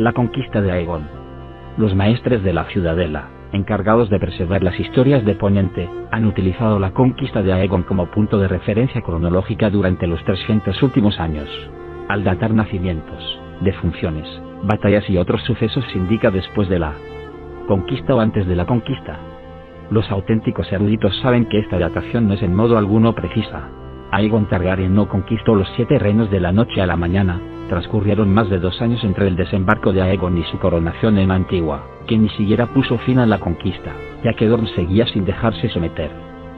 La conquista de Aegon. Los maestres de la ciudadela, encargados de preservar las historias de Poniente, han utilizado la conquista de Aegon como punto de referencia cronológica durante los 300 últimos años. Al datar nacimientos, defunciones, batallas y otros sucesos se indica después de la conquista o antes de la conquista. Los auténticos eruditos saben que esta datación no es en modo alguno precisa. Aegon Targaryen no conquistó los 7 reinos de la noche a la mañana. Transcurrieron más de 2 años entre el desembarco de Aegon y su coronación en Antigua, que ni siquiera puso fin a la conquista, ya que Dorne seguía sin dejarse someter.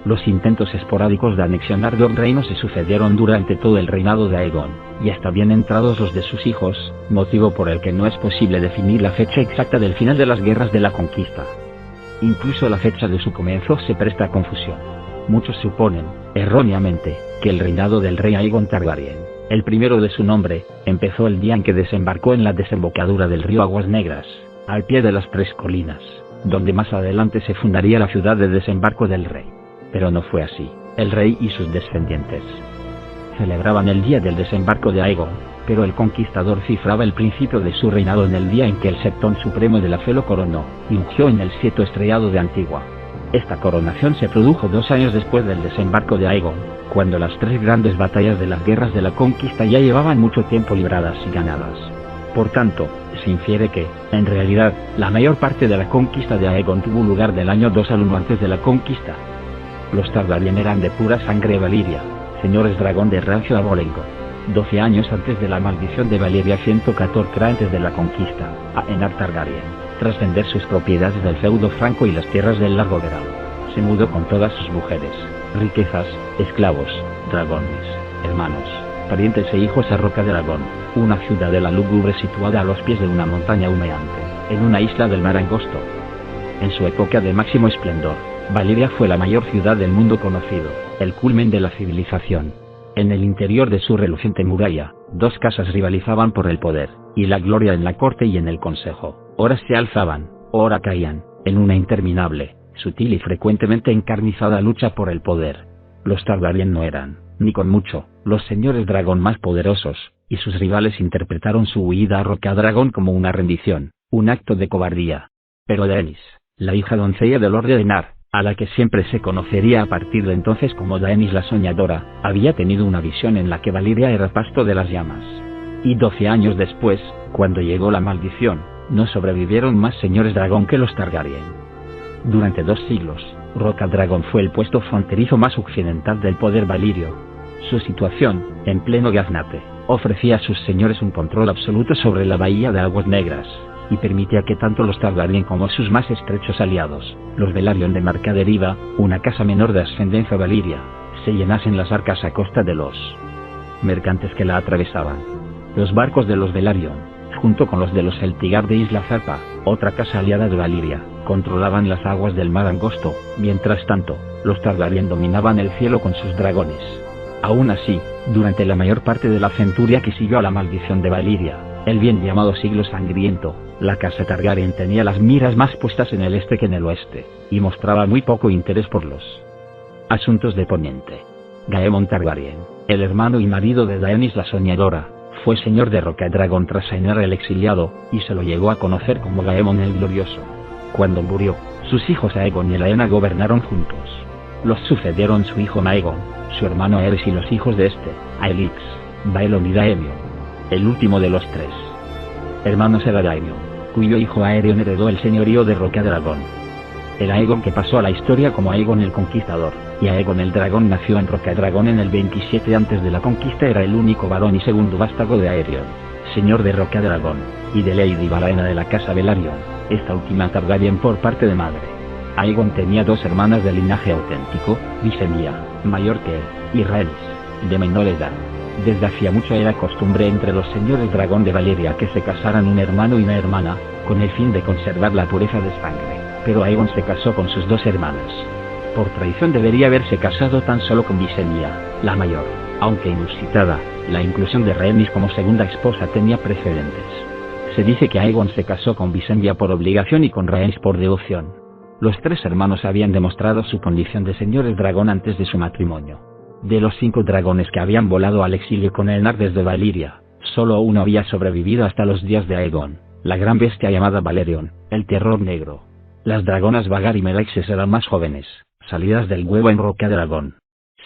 Los intentos esporádicos de anexionar dos reinos se sucedieron durante todo el reinado de Aegon, y hasta bien entrados los de sus hijos, motivo por el que no es posible definir la fecha exacta del final de las guerras de la conquista. Incluso la fecha de su comienzo se presta a confusión. Muchos suponen, erróneamente, que el reinado del rey Aegon Targaryen, el primero de su nombre, empezó el día en que desembarcó en la desembocadura del río Aguas Negras, al pie de las 3 colinas, donde más adelante se fundaría la ciudad de desembarco del rey. Pero no fue así. El rey y sus descendientes celebraban el día del desembarco de Aegon, pero el conquistador cifraba el principio de su reinado en el día en que el Septón Supremo de la Fe lo coronó, y ungió en el Sieto Estrellado de Antigua. Esta coronación se produjo 2 años después del desembarco de Aegon, cuando las 3 grandes batallas de las guerras de la conquista ya llevaban mucho tiempo libradas y ganadas. Por tanto, se infiere que, en realidad, la mayor parte de la conquista de Aegon tuvo lugar del año 2 al 1 antes de la conquista. Los Targaryen eran de pura sangre Valyria, señores dragón de rancio abolengo. 12 años antes de la maldición de Valyria, 114 antes de la conquista, Aenar Targaryen, tras vender sus propiedades del feudo franco y las tierras del Largo Verano, se mudó con todas sus mujeres, riquezas, esclavos, dragones, hermanos, parientes e hijos a Roca Dragón, una ciudadela lúgubre situada a los pies de una montaña humeante, en una isla del mar angosto. En su época de máximo esplendor, Valyria fue la mayor ciudad del mundo conocido, el culmen de la civilización. En el interior de su reluciente muralla, 2 casas rivalizaban por el poder, y la gloria en la corte y en el consejo. Ora se alzaban, ora caían, en una interminable, sutil y frecuentemente encarnizada lucha por el poder. Los Targaryen no eran, ni con mucho, los señores dragón más poderosos, y sus rivales interpretaron su huida a Roca Dragón como una rendición, un acto de cobardía. Pero Daenys, la hija doncella de Lord Edenar, a la que siempre se conocería a partir de entonces como Daenys la Soñadora, había tenido una visión en la que Valyria era pasto de las llamas. Y 12 años después, cuando llegó la maldición, no sobrevivieron más señores dragón que los Targaryen. Durante 2 siglos, Roca Dragón fue el puesto fronterizo más occidental del poder valirio. Su situación, en pleno Gaznate, ofrecía a sus señores un control absoluto sobre la bahía de Aguas Negras, y permitía que tanto los Targaryen como sus más estrechos aliados, los Velaryon de Marca Deriva, una casa menor de ascendencia valiria, se llenasen las arcas a costa de los mercantes que la atravesaban. Los barcos de los Velaryon, junto con los de los Eltigar de Isla Zarpa, otra casa aliada de Valyria, controlaban las aguas del mar angosto. Mientras tanto, los Targaryen dominaban el cielo con sus dragones. Aún así, durante la mayor parte de la centuria que siguió a la maldición de Valyria, el bien llamado siglo sangriento, la casa Targaryen tenía las miras más puestas en el este que en el oeste, y mostraba muy poco interés por los asuntos de Poniente. Gaemon Targaryen, el hermano y marido de Daenys la Soñadora, fue señor de Roca Dragón tras Aenar el exiliado, y se lo llegó a conocer como Gaemon el Glorioso. Cuando murió, sus hijos Aegon y Elaena gobernaron juntos. Los sucedieron su hijo Maegón, su hermano Aerys y los hijos de este, Aelix, Baelon y Daemon. El último de los 3 hermanos era Daemon, cuyo hijo Aerion heredó el señorío de Roca Dragón. El Aegon que pasó a la historia como Aegon el Conquistador, y Aegon el Dragón nació en Roca Dragón en el 27 antes de la conquista, era el único varón y segundo vástago de Aerion, señor de Roca Dragón, y de Lady Valyria de la casa Velaryon, esta última Targaryen por parte de madre. Aegon tenía 2 hermanas de linaje auténtico, Visenya, mayor que él, y Rhaenys, de menor edad. Desde hacía mucho era costumbre entre los señores dragón de Valyria que se casaran un hermano y una hermana, con el fin de conservar la pureza de sangre, pero Aegon se casó con sus 2 hermanas. Por tradición debería haberse casado tan solo con Visenya, la mayor, aunque inusitada, la inclusión de Rhaenys como segunda esposa tenía precedentes. Se dice que Aegon se casó con Visenya por obligación y con Rhaenys por devoción. Los 3 hermanos habían demostrado su condición de señores dragón antes de su matrimonio. De los 5 dragones que habían volado al exilio con Eonar desde Valyria, solo uno había sobrevivido hasta los días de Aegon, la gran bestia llamada Valerion, el terror negro. Las dragonas Vagar y Meraxes eran más jóvenes, salidas del huevo en Roca Dragón.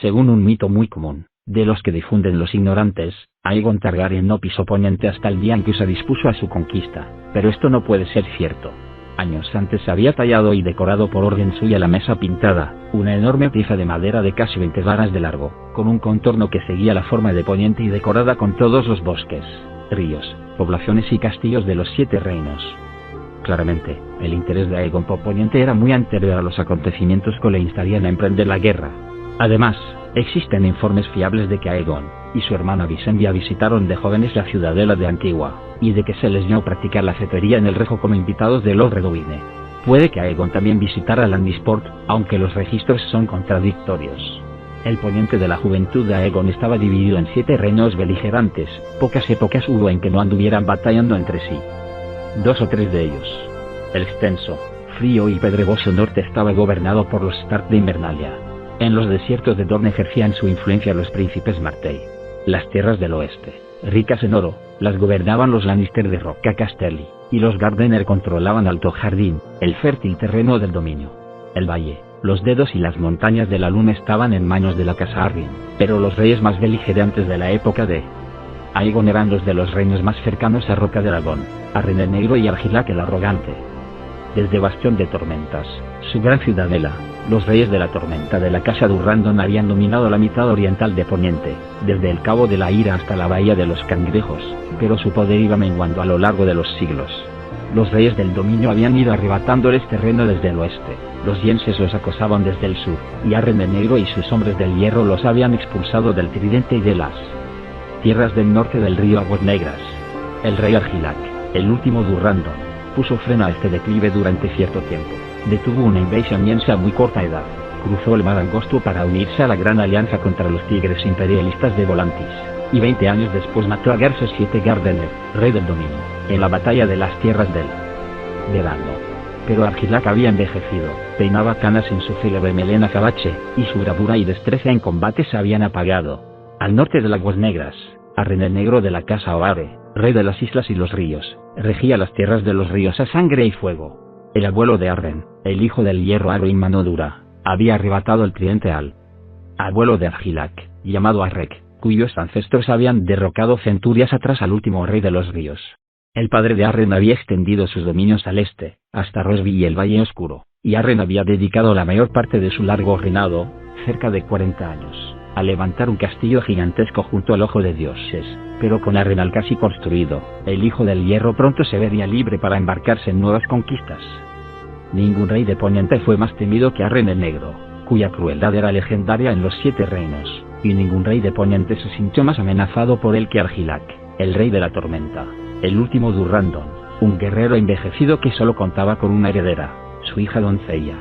Según un mito muy común, de los que difunden los ignorantes, Aegon Targaryen no pisó Poniente hasta el día en que se dispuso a su conquista, pero esto no puede ser cierto. Años antes había tallado y decorado por orden suya la mesa pintada, una enorme pieza de madera de casi 20 varas de largo, con un contorno que seguía la forma de Poniente y decorada con todos los bosques, ríos, poblaciones y castillos de los 7 reinos. Claramente, el interés de Aegon por Poniente era muy anterior a los acontecimientos que le instarían a emprender la guerra. Además, existen informes fiables de que Aegon y su hermana Visenya visitaron de jóvenes la ciudadela de Antigua, y de que se les vio practicar la cetrería en el rejo como invitados de Lord Redwine. Puede que Aegon también visitara Lannisport, aunque los registros son contradictorios. El poniente de la juventud de Aegon estaba dividido en 7 reinos beligerantes, pocas épocas hubo en que no anduvieran batallando entre sí. 2 o 3 de ellos. El extenso, frío y pedregoso norte estaba gobernado por los Stark de Invernalia. En los desiertos de Dorne ejercían su influencia los príncipes Martell. Las tierras del oeste, ricas en oro, las gobernaban los Lannister de Rocca Castelli, y los Gardener controlaban Alto Jardín, el fértil terreno del dominio. El valle, los dedos y las montañas de la luna estaban en manos de la casa Arryn, pero los reyes más beligerantes de la época de Aegon eran los de los reinos más cercanos a Roca Dragón, Arryn el Negro y Argilac el Arrogante. Desde Bastión de Tormentas, su gran ciudadela, los reyes de la tormenta de la casa Durrandon habían dominado la mitad oriental de Poniente, desde el Cabo de la Ira hasta la Bahía de los Cangrejos, pero su poder iba menguando a lo largo de los siglos. Los reyes del dominio habían ido arrebatándoles terreno desde el oeste, los Yenses los acosaban desde el sur, y Arryn el Negro y sus hombres del hierro los habían expulsado del Tridente y de las tierras del norte del río Aguas Negras. El rey Argilac, el último Durrandon, puso freno a este declive durante cierto tiempo, detuvo una invasión yense a muy corta edad, cruzó el mar Angosto para unirse a la gran alianza contra los tigres imperialistas de Volantis, y 20 años después mató a Garces VII Gardener, rey del dominio, en la batalla de las tierras del verano. Pero Argilac había envejecido, peinaba canas en su célebre melena azabache, y su bravura y destreza en combate se habían apagado. Al norte de las Aguas Negras, Arryn el Negro de la casa Oare, rey de las islas y los ríos, regía las tierras de los ríos a sangre y fuego. El abuelo de Arryn, el hijo del hierro Arryn Mano Dura, había arrebatado el tridente al abuelo de Argilac, llamado Arrek, cuyos ancestros habían derrocado centurias atrás al último rey de los ríos. El padre de Arryn había extendido sus dominios al este, hasta Rosby y el Valle Oscuro, y Arryn había dedicado la mayor parte de su largo reinado, cerca de 40 años, a levantar un castillo gigantesco junto al Ojo de Dioses, pero con Arryn casi construido, el hijo del hierro pronto se vería libre para embarcarse en nuevas conquistas. Ningún rey de Poniente fue más temido que Arryn el Negro, cuya crueldad era legendaria en los 7 reinos, y ningún rey de Poniente se sintió más amenazado por él que Argilac, el rey de la tormenta, el último Durrandon, un guerrero envejecido que solo contaba con una heredera, su hija doncella.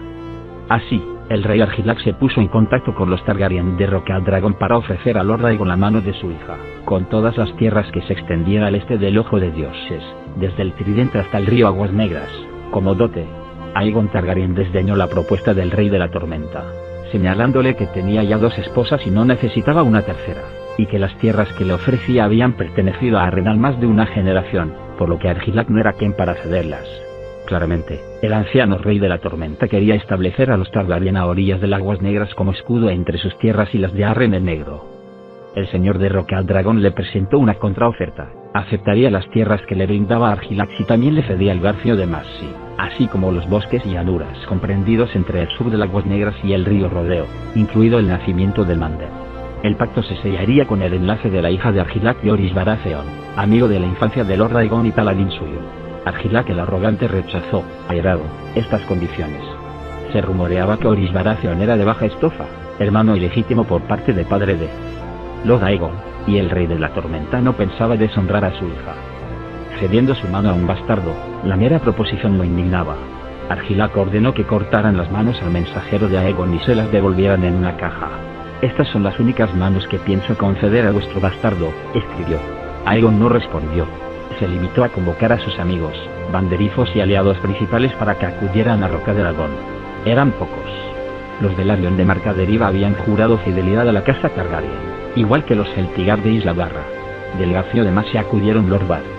Así, el rey Argilac se puso en contacto con los Targaryen de Roca Dragón para ofrecer a Lord Aegon la mano de su hija, con todas las tierras que se extendían al este del Ojo de Dioses, desde el Tridente hasta el río Aguas Negras, como dote. Aegon Targaryen desdeñó la propuesta del rey de la tormenta, señalándole que tenía ya 2 esposas y no necesitaba una tercera, y que las tierras que le ofrecía habían pertenecido a Arryn al más de una generación, por lo que Argilac no era quien para cederlas. Claramente, el anciano rey de la tormenta quería establecer a los Targaryen a orillas de las Aguas Negras como escudo entre sus tierras y las de Arryn el Negro. El señor de Roca Dragón le presentó una contraoferta: aceptaría las tierras que le brindaba Argilac si también le cedía el garfio de Massy, así como los bosques y llanuras comprendidos entre el sur de las Aguas Negras y el río Rodeo, incluido el nacimiento del Mander. El pacto se sellaría con el enlace de la hija de Argilac, Yoris Baratheon, amigo de la infancia de Lord Aegon y paladín suyo. Argilac el Arrogante rechazó, airado, estas condiciones. Se rumoreaba que Yoris Baratheon era de baja estofa, hermano ilegítimo por parte de padre de Lord Aegon, y el rey de la tormenta no pensaba deshonrar a su hija cediendo su mano a un bastardo. La mera proposición lo indignaba. Argilac ordenó que cortaran las manos al mensajero de Aegon y se las devolvieran en una caja. Estas son las únicas manos que pienso conceder a vuestro bastardo, escribió. Aegon no respondió. Se limitó a convocar a sus amigos, banderizos y aliados principales para que acudieran a Roca Dragón. Eran pocos. Los Velaryon de Marca Deriva habían jurado fidelidad a la casa Targaryen, igual que los Celtigar de Isla Barra. Del garfio de Massy acudieron Lord Bar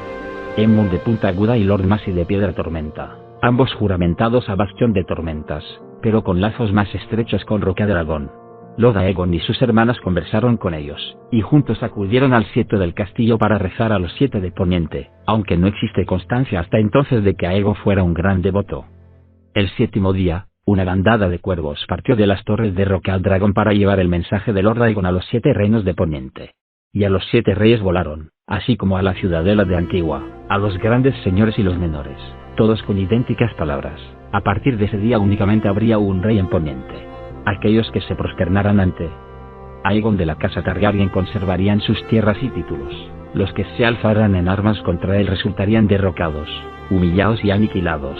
Aemon de Punta Aguda y Lord Masi de Piedra Tormenta, ambos juramentados a Bastión de Tormentas, pero con lazos más estrechos con Rocadragón. Lord Aegon y sus hermanas conversaron con ellos, y juntos acudieron al sitio del castillo para rezar a los 7 de Poniente, aunque no existe constancia hasta entonces de que Aegon fuera un gran devoto. El 7º día, una bandada de cuervos partió de las torres de Rocadragón para llevar el mensaje de Lord Aegon a los 7 reinos de Poniente. Y a los 7 reyes volaron, así como a la ciudadela de Antigua, a los grandes señores y los menores, todos con idénticas palabras: a partir de ese día únicamente habría un rey en Poniente. Aquellos que se prosternaran ante Aegon de la casa Targaryen conservarían sus tierras y títulos, los que se alzaran en armas contra él resultarían derrocados, humillados y aniquilados.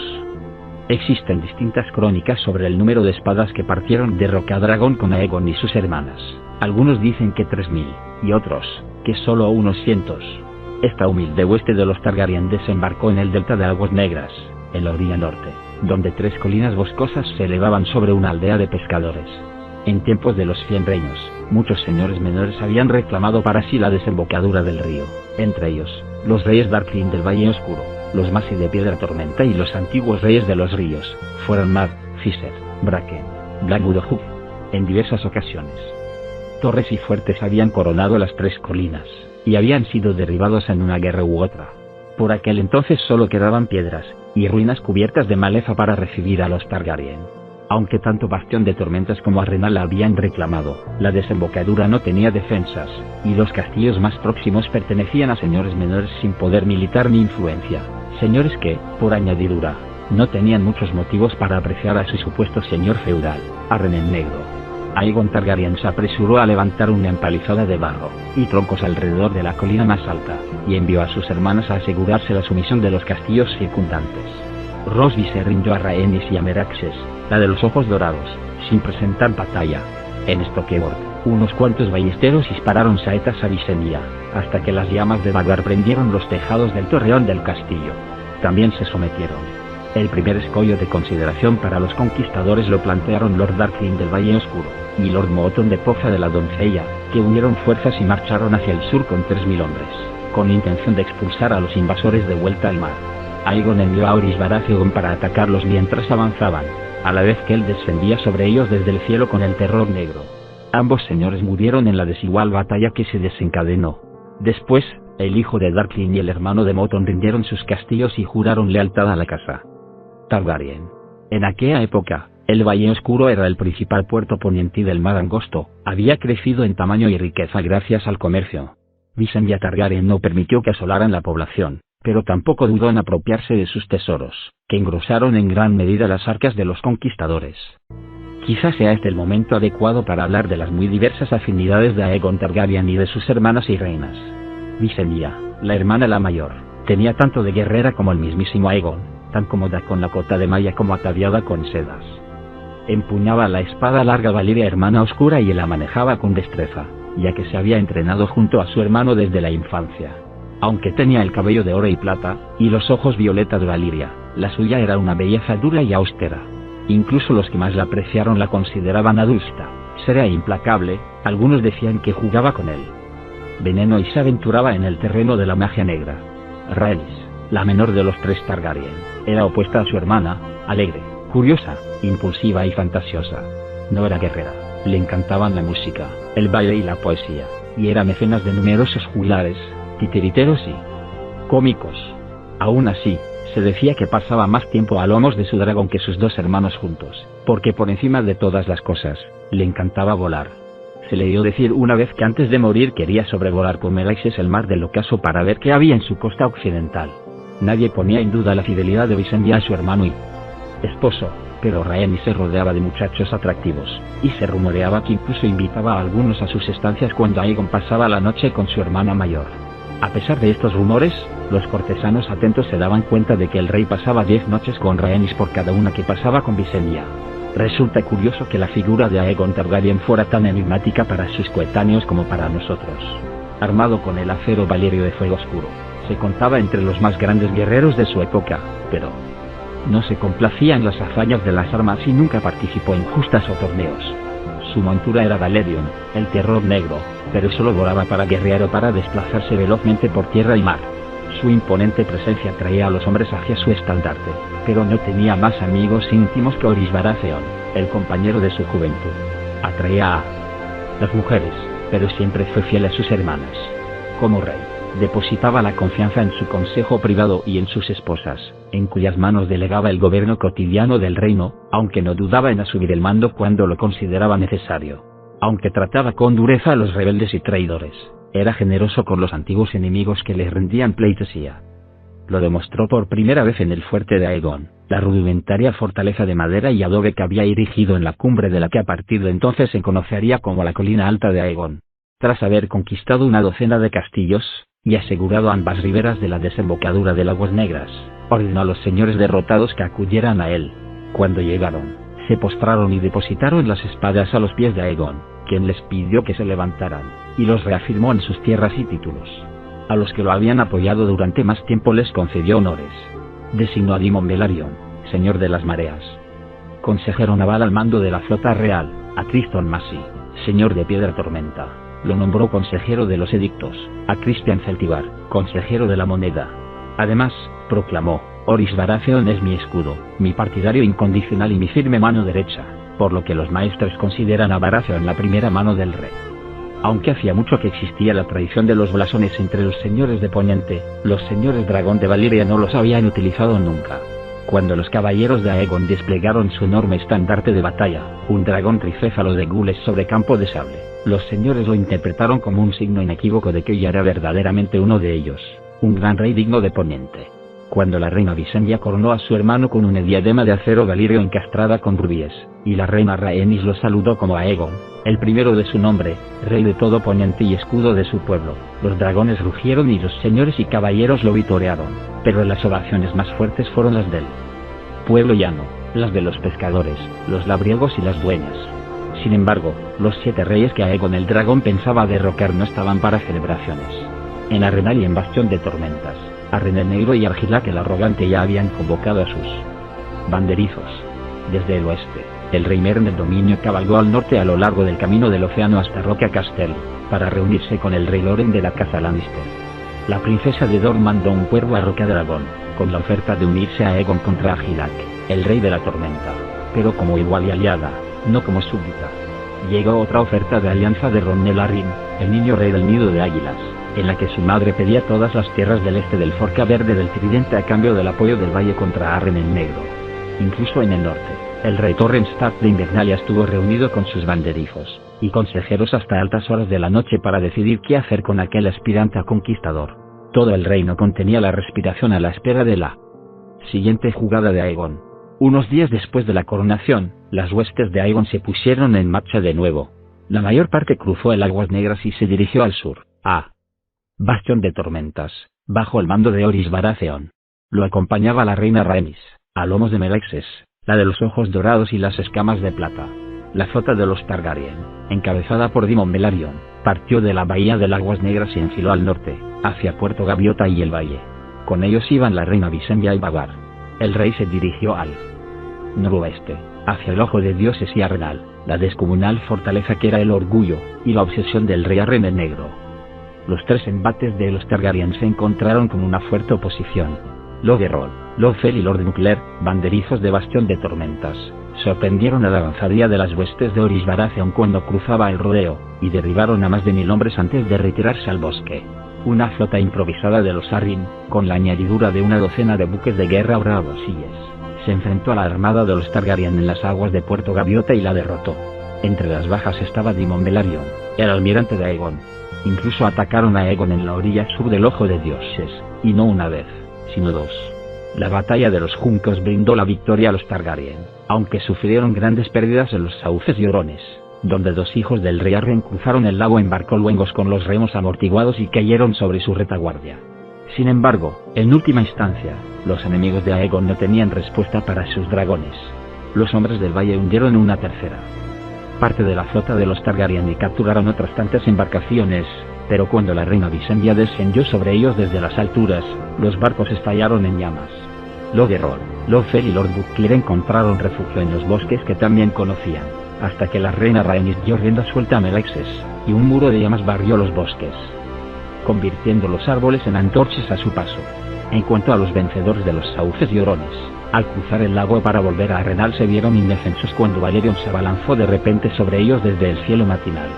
Existen distintas crónicas sobre el número de espadas que partieron de Rocadragón con Aegon y sus hermanas. Algunos dicen que 3000, y otros, que solo unos cientos. Esta humilde hueste de los Targaryen desembarcó en el delta de Aguas Negras, en la orilla norte, donde 3 colinas boscosas se elevaban sobre una aldea de pescadores. En tiempos de los 100 reinos, muchos señores menores habían reclamado para sí la desembocadura del río, entre ellos, los reyes Darklin del Valle Oscuro, los Masi de Piedra Tormenta y los antiguos reyes de los ríos, fueron Mad, Fiser, Bracken, Blackwood o Hugh. En diversas ocasiones, torres y fuertes habían coronado las 3 colinas, y habían sido derribados en una guerra u otra. Por aquel entonces solo quedaban piedras y ruinas cubiertas de maleza para recibir a los Targaryen. Aunque tanto Bastión de Tormentas como Arenal la habían reclamado, la desembocadura no tenía defensas, y los castillos más próximos pertenecían a señores menores sin poder militar ni influencia, señores que, por añadidura, no tenían muchos motivos para apreciar a su supuesto señor feudal, Arryn el Negro. Aegon Targaryen se apresuró a levantar una empalizada de barro y troncos alrededor de la colina más alta, y envió a sus hermanas a asegurarse la sumisión de los castillos circundantes. Rosby se rindió a Rhaenys y a Meraxes, la de los ojos dorados, sin presentar batalla. En Stokeborg, unos cuantos ballesteros dispararon saetas a Visenya, hasta que las llamas de Vagar prendieron los tejados del torreón del castillo. También se sometieron. El primer escollo de consideración para los conquistadores lo plantearon Lord Darklin del Valle Oscuro, y Lord Mooton de Poza de la Doncella, que unieron fuerzas y marcharon hacia el sur con 3000 hombres, con intención de expulsar a los invasores de vuelta al mar. Aegon envió a Orys Baratheon para atacarlos mientras avanzaban, a la vez que él descendía sobre ellos desde el cielo con el terror negro. Ambos señores murieron en la desigual batalla que se desencadenó. Después, el hijo de Darklin y el hermano de Mooton rindieron sus castillos y juraron lealtad a la casa Targaryen. En aquella época, el Valle Oscuro era el principal puerto poniente del Mar Angosto, había crecido en tamaño y riqueza gracias al comercio. Visenya Targaryen no permitió que asolaran la población, pero tampoco dudó en apropiarse de sus tesoros, que engrosaron en gran medida las arcas de los conquistadores. Quizás sea este el momento adecuado para hablar de las muy diversas afinidades de Aegon Targaryen y de sus hermanas y reinas. Visenya, la hermana la mayor, tenía tanto de guerrera como el mismísimo Aegon, tan cómoda con la cota de malla como ataviada con sedas. Empuñaba la espada larga Valyria hermana oscura y la manejaba con destreza, ya que se había entrenado junto a su hermano desde la infancia. Aunque tenía el cabello de oro y plata, y los ojos violeta de Valyria, la suya era una belleza dura y austera. Incluso los que más la apreciaron la consideraban adulta, seria e implacable, algunos decían que jugaba con él veneno y se aventuraba en el terreno de la magia negra. Rhaenys, la menor de los 3 Targaryen, era opuesta a su hermana, alegre, curiosa, impulsiva y fantasiosa. No era guerrera, le encantaban la música, el baile y la poesía, y era mecenas de numerosos juglares, titiriteros y cómicos. Aún así, se decía que pasaba más tiempo a lomos de su dragón que sus 2 hermanos juntos, porque por encima de todas las cosas, le encantaba volar. Se le oyó decir una vez que antes de morir quería sobrevolar por Meraxes el mar del ocaso para ver qué había en su costa occidental. Nadie ponía en duda la fidelidad de Visenya a su hermano y esposo, pero Rhaenys se rodeaba de muchachos atractivos, y se rumoreaba que incluso invitaba a algunos a sus estancias cuando Aegon pasaba la noche con su hermana mayor. A pesar de estos rumores, los cortesanos atentos se daban cuenta de que el rey pasaba 10 noches con Rhaenys por cada una que pasaba con Visenya. Resulta curioso que la figura de Aegon Targaryen fuera tan enigmática para sus coetáneos como para nosotros. Armado con el acero Valirio de fuego oscuro, se contaba entre los más grandes guerreros de su época, pero no se complacía en las hazañas de las armas y nunca participó en justas o torneos. Su montura era Valerion, el terror negro, pero solo volaba para guerrear o para desplazarse velozmente por tierra y mar. Su imponente presencia traía a los hombres hacia su estandarte, pero no tenía más amigos íntimos que Horus Baratheon, el compañero de su juventud. Atraía a las mujeres, pero siempre fue fiel a sus hermanas. Como rey, depositaba la confianza en su consejo privado y en sus esposas, en cuyas manos delegaba el gobierno cotidiano del reino, aunque no dudaba en asumir el mando cuando lo consideraba necesario. Aunque trataba con dureza a los rebeldes y traidores, era generoso con los antiguos enemigos que le rendían pleitesía. Lo demostró por primera vez en el fuerte de Aegon, la rudimentaria fortaleza de madera y adobe que había erigido en la cumbre de la que a partir de entonces se conocería como la colina alta de Aegon. Tras haber conquistado una docena de castillos, y asegurado ambas riberas de la desembocadura del Aguas Negras, ordenó a los señores derrotados que acudieran a él. Cuando llegaron, se postraron y depositaron las espadas a los pies de Aegon, quien les pidió que se levantaran, y los reafirmó en sus tierras y títulos. A los que lo habían apoyado durante más tiempo les concedió honores. Designó a Daemon Velaryon, señor de las mareas, consejero naval al mando de la flota real, a Tristan Massey, señor de Piedra Tormenta. Lo nombró consejero de los edictos, a Cristian Celtibar, consejero de la moneda. Además, proclamó: Horus Baratheon es mi escudo, mi partidario incondicional y mi firme mano derecha, por lo que los maestres consideran a Baratheon la primera mano del rey. Aunque hacía mucho que existía la tradición de los blasones entre los señores de Poniente, los señores dragón de Valyria no los habían utilizado nunca. Cuando los caballeros de Aegon desplegaron su enorme estandarte de batalla, un dragón tricéfalo de gules sobre campo de sable, los señores lo interpretaron como un signo inequívoco de que ella era verdaderamente uno de ellos, un gran rey digno de Poniente. Cuando la reina Visenya coronó a su hermano con una diadema de acero valirio encastrada con rubíes, y la reina Rhaenys lo saludó como Aegon, el primero de su nombre, rey de todo Poniente y escudo de su pueblo, los dragones rugieron y los señores y caballeros lo vitorearon, pero las ovaciones más fuertes fueron las del pueblo llano, las de los pescadores, los labriegos y las dueñas. Sin embargo, los 7 reyes que Aegon el dragón pensaba derrocar no estaban para celebraciones. En Arenal y en Bastión de Tormentas, Arryn el Negro y Argilac el Arrogante ya habían convocado a sus banderizos. Desde el oeste, el rey Mern del Dominio cabalgó al norte a lo largo del camino del océano hasta Roca Casterly, para reunirse con el rey Loren de la casa Lannister. La princesa de Dorne mandó un cuervo a Roca Dragón, con la oferta de unirse a Aegon contra Argilac, el rey de la tormenta, pero como igual y aliada, no como súbdita. Llegó otra oferta de alianza de Ronnel Arryn, el niño rey del nido de águilas, en la que su madre pedía todas las tierras del este del Forca Verde del Tridente a cambio del apoyo del valle contra Arryn el Negro. Incluso en el norte, el rey Torrhen Stark de Invernalia estuvo reunido con sus banderizos y consejeros hasta altas horas de la noche para decidir qué hacer con aquel aspirante a conquistador. Todo el reino contenía la respiración a la espera de la siguiente jugada de Aegon. Unos días después de la coronación, las huestes de Aegon se pusieron en marcha de nuevo. La mayor parte cruzó el Aguas Negras y se dirigió al sur, a Bastión de Tormentas, bajo el mando de Horus Baratheon. Lo acompañaba la reina Rhaenys, a lomos de Melexes, la de los ojos dorados y las escamas de plata. La flota de los Targaryen, encabezada por Daemon Velaryon, partió de la bahía del Aguas Negras y enfiló al norte, hacia Puerto Gaviota y el valle. Con ellos iban la reina Visenya y Vagar. El rey se dirigió al noroeste, hacia el Ojo de Dioses y Arenal, la descomunal fortaleza que era el orgullo y la obsesión del rey Arryn el Negro. Los 3 embates de los Targaryen se encontraron con una fuerte oposición. Lord Errol, Lord Fel y Lord Nuclear, banderizos de Bastión de Tormentas, sorprendieron a la avanzadilla de las huestes de Horus Baratheon cuando cruzaba el rodeo, y derribaron a más de 1000 hombres antes de retirarse al bosque. Una flota improvisada de los Arryn, con la añadidura de una docena de buques de guerra o bravusillas, se enfrentó a la armada de los Targaryen en las aguas de Puerto Gaviota y la derrotó. Entre las bajas estaba Daemon Velaryon, el almirante de Aegon. Incluso atacaron a Aegon en la orilla sur del Ojo de Dioses, y no una vez, sino 2. La batalla de los Juncos brindó la victoria a los Targaryen, aunque sufrieron grandes pérdidas en los sauces y orones, donde 2 hijos del rey Arryn cruzaron el lago en barcoluengos con los remos amortiguados y cayeron sobre su retaguardia. Sin embargo, en última instancia, los enemigos de Aegon no tenían respuesta para sus dragones. Los hombres del valle hundieron una tercera parte de la flota de los Targaryen y capturaron otras tantas embarcaciones, pero cuando la reina Visenya descendió sobre ellos desde las alturas, los barcos estallaron en llamas. Lord Errol, Lord Fel y Lord Buckler encontraron refugio en los bosques que también conocían, hasta que la reina Rhaenys dio rienda suelta a Melexes, y un muro de llamas barrió los bosques. convirtiendo los árboles en antorchas a su paso. En cuanto a los vencedores de los sauces y orones, al cruzar el lago para volver a Arrenal se vieron indefensos cuando Valerion se abalanzó de repente sobre ellos desde el cielo matinal.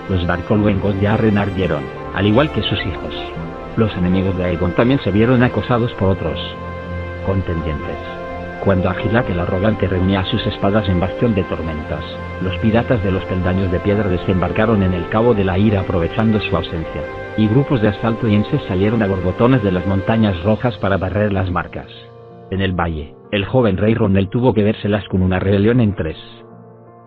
Los barcoluengos de Arren ardieron, al igual que sus hijos. Los enemigos de Aegon también se vieron acosados por otros contendientes. Cuando Agilak el arrogante reunía sus espadas en Bastión de Tormentas, los piratas de los peldaños de piedra desembarcaron en el Cabo de la Ira aprovechando su ausencia, y grupos de asaltoyenses salieron a borbotones de las montañas rojas para barrer las marcas. En el valle, el joven rey Ronel tuvo que vérselas con una rebelión en 3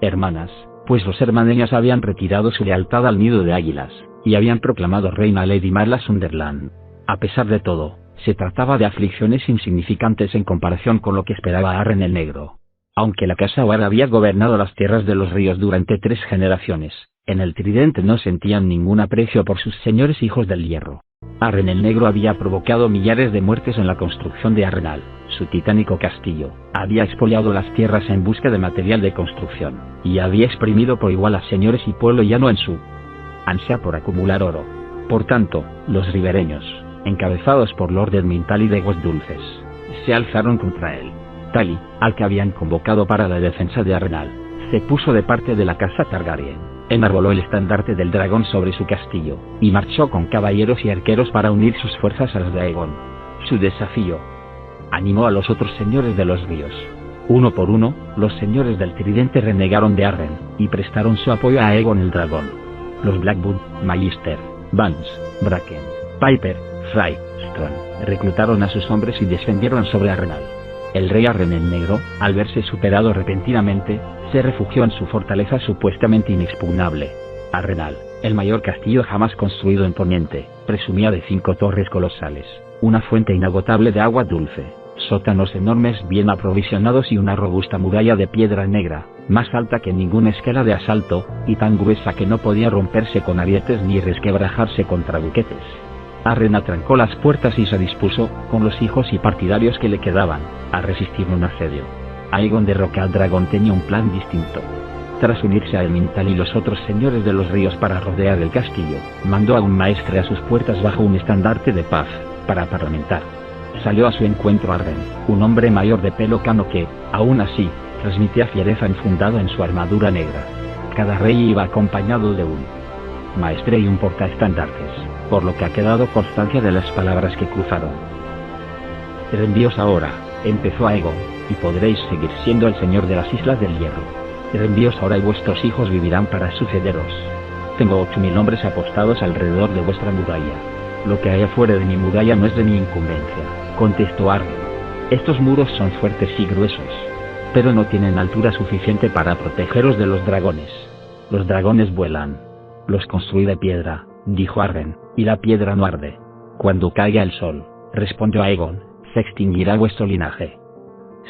hermanas, pues los hermaneños habían retirado su lealtad al nido de águilas, y habían proclamado reina a Lady Marla Sunderland. A pesar de todo, se trataba de aflicciones insignificantes en comparación con lo que esperaba Arren el Negro. Aunque la casa Ward había gobernado las tierras de los ríos durante 3 generaciones, en el Tridente no sentían ningún aprecio por sus señores hijos del hierro. Arren el Negro había provocado millares de muertes en la construcción de Arrenal, su titánico castillo, había expoliado las tierras en busca de material de construcción, y había exprimido por igual a señores y pueblo llano en su ansia por acumular oro. Por tanto, los ribereños, encabezados por Lord Edmund Tully de Aguas Dulces, se alzaron contra él. Tully, al que habían convocado para la defensa de Arrenal, se puso de parte de la casa Targaryen, enarboló el estandarte del dragón sobre su castillo, y marchó con caballeros y arqueros para unir sus fuerzas a las de Aegon. Su desafío animó a los otros señores de los ríos. Uno por uno, los señores del Tridente renegaron de Arren, y prestaron su apoyo a Aegon el dragón. Los Blackwood, Magister, Vance, Bracken, Piper, Fry, Strong, reclutaron a sus hombres y descendieron sobre Arrenal. El rey Arren el Negro, al verse superado repentinamente, se refugió en su fortaleza supuestamente inexpugnable. Arrenal, el mayor castillo jamás construido en Poniente, presumía de 5 torres colosales, una fuente inagotable de agua dulce, sótanos enormes bien aprovisionados y una robusta muralla de piedra negra, más alta que ninguna escala de asalto, y tan gruesa que no podía romperse con arietes ni resquebrajarse contra buquetes. Arren atrancó las puertas y se dispuso, con los hijos y partidarios que le quedaban, a resistir un asedio. Aegon de Rocael Dragón tenía un plan distinto. Tras unirse a Elmintal y los otros señores de los ríos para rodear el castillo, mandó a un maestre a sus puertas bajo un estandarte de paz, para parlamentar. Salió a su encuentro Arren, un hombre mayor de pelo cano que, aún así, transmitía fiereza infundada en su armadura negra. Cada rey iba acompañado de un maestre y un portaestandartes, por lo que ha quedado constancia de las palabras que cruzaron. Rendíos ahora, empezó Aegon, y podréis seguir siendo el señor de las Islas del Hierro. Rendíos ahora y vuestros hijos vivirán para sucederos. Tengo 8000 hombres apostados alrededor de vuestra muralla. Lo que hay afuera de mi muralla no es de mi incumbencia, contestó Arren. Estos muros son fuertes y gruesos, pero no tienen altura suficiente para protegeros de los dragones. Los dragones vuelan. Los construí de piedra, dijo Arren, y la piedra no arde. Cuando caiga el sol, respondió Aegon, se extinguirá vuestro linaje.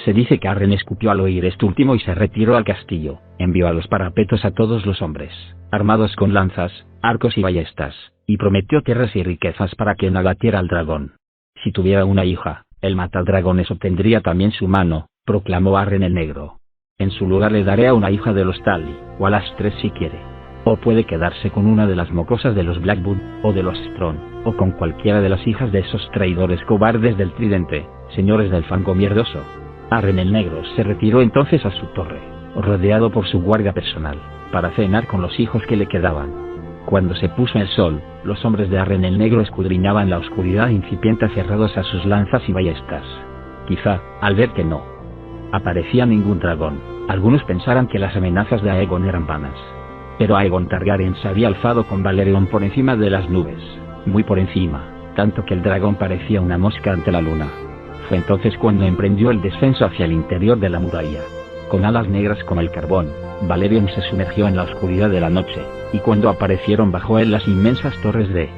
Se dice que Arren escupió al oír esto último y se retiró al castillo, envió a los parapetos a todos los hombres, armados con lanzas, arcos y ballestas, y prometió tierras y riquezas para quien abatiera al dragón. Si tuviera una hija, el matadragones obtendría también su mano, proclamó Arren el Negro. En su lugar le daré a una hija de los Tully, o a las 3 si quiere. O puede quedarse con una de las mocosas de los Blackwood, o de los Strong, o con cualquiera de las hijas de esos traidores cobardes del Tridente, señores del fango mierdoso. Arren el Negro se retiró entonces a su torre, rodeado por su guardia personal, para cenar con los hijos que le quedaban. Cuando se puso el sol, los hombres de Arren el Negro escudriñaban la oscuridad incipiente aferrados a sus lanzas y ballestas. Quizá, al ver que no aparecía ningún dragón, algunos pensaran que las amenazas de Aegon eran vanas. Pero Aegon Targaryen se había alzado con Valerion por encima de las nubes, muy por encima, tanto que el dragón parecía una mosca ante la luna. Fue entonces cuando emprendió el descenso hacia el interior de la muralla. Con alas negras como el carbón, Valerion se sumergió en la oscuridad de la noche, y cuando aparecieron bajo él las inmensas torres de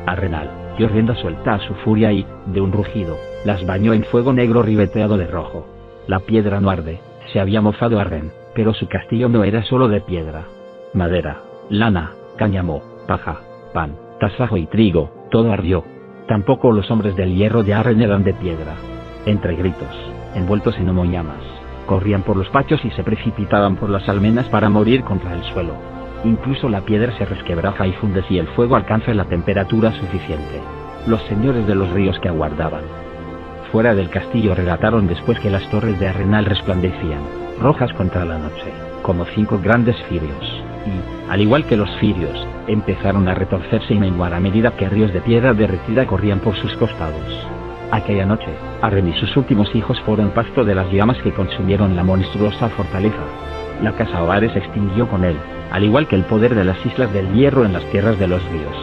Arrenal, dio rienda suelta a su furia y, de un rugido, las bañó en fuego negro ribeteado de rojo. La piedra no arde, se había mofado Arren, pero su castillo no era solo de piedra. Madera, lana, cáñamo, paja, pan, tasajo y trigo, todo ardió. Tampoco los hombres del hierro de Arren eran de piedra. Entre gritos, envueltos en humo y llamas, corrían por los patios y se precipitaban por las almenas para morir contra el suelo. Incluso la piedra se resquebraja y funde si el fuego alcanza la temperatura suficiente. Los señores de los ríos que aguardaban fuera del castillo relataron después que las torres de Arenal resplandecían, rojas contra la noche, como 5 grandes cirios, y, al igual que los cirios, empezaron a retorcerse y menguar a medida que ríos de piedra derretida corrían por sus costados. Aquella noche, Arren y sus últimos hijos fueron pasto de las llamas que consumieron la monstruosa fortaleza. La casa Oare se extinguió con él, al igual que el poder de las Islas del Hierro en las tierras de los ríos.